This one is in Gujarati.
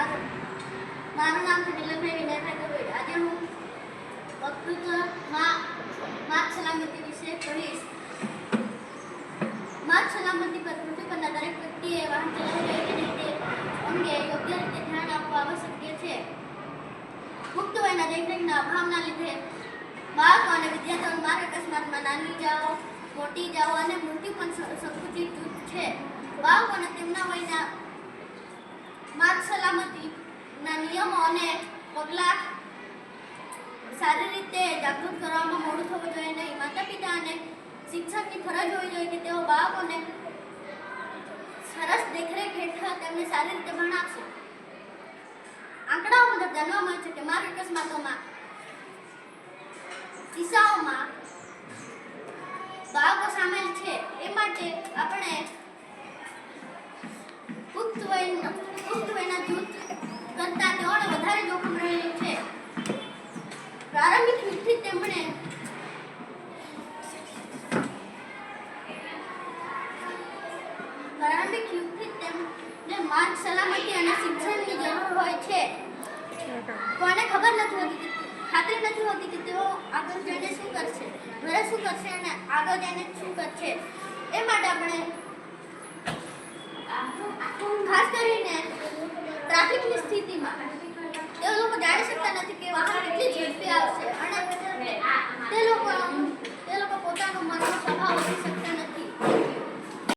મારું નામ છે નીલમભાઈ વિનયભાઈ ગોવિડ. આજે હું વક્તૃત્વમાં માર્ગ સલામતી વિશે કહીશ. માર્ગ સલામતી પર પૃથ્વી પરના દરેક વ્યક્તિએ વાહન ચલાવી રહી તે અંગે યોગ્ય રીતે ધ્યાન આપવું આવશ્યક છે. પુખ્ત વયના દેખરેખના અભાવના લીધે બાળકો અને વિદ્યાર્થીઓ માર્ગ અકસ્માતમાં નાની જાઓ, મોટી જાઓ અને મૃત્યુ પણ સંકુચિત છે. બાળકોને તેમના વયના માર્ગ સલામતીના નિયમો અને પગલાં સારી રીતે જાગૃત કરવામાં મોડું થવું જોઈએ નહીં. માતા પિતા અને શિક્ષકની ફરજ હોવી જોઈએ કે તેઓ બાળકોને સરસ દેખરેખ હેઠળ તેમને સારી રીતે ભણાવશે. આંકડાઓ મુજબ જાણવા મળે છે કે માર્ગ અકસ્માતોમાં કિસ્સાઓમાં બાળકો સામેલ છે. એ માટે આપણે પુખ્ત વયના જૂથ કરતાં તેઓને વધારે જોખમ રહેલું છે. પ્રારંભિક યુગથી તેમને માર્ગ સલામતી અને શિક્ષણની જરૂર હોય છે. કોઈને ખબર નથી હોતી, ખાતરી નથી હોતી કે તેઓ આગળ જઈને શું કરશે, ઘરે શું કરશે અને આગળ જઈને શું કરશે. એ માટે આપણે ખાસ કરીને ટ્રાફિકની સ્થિતિમાં તે લોકો જાણી શકતા નથી કે વાહન કેટલી ઝડપી આવશે અને તે લોકો પોતાનો મનનો સ્વભાવ ઓળખી શકતા નથી.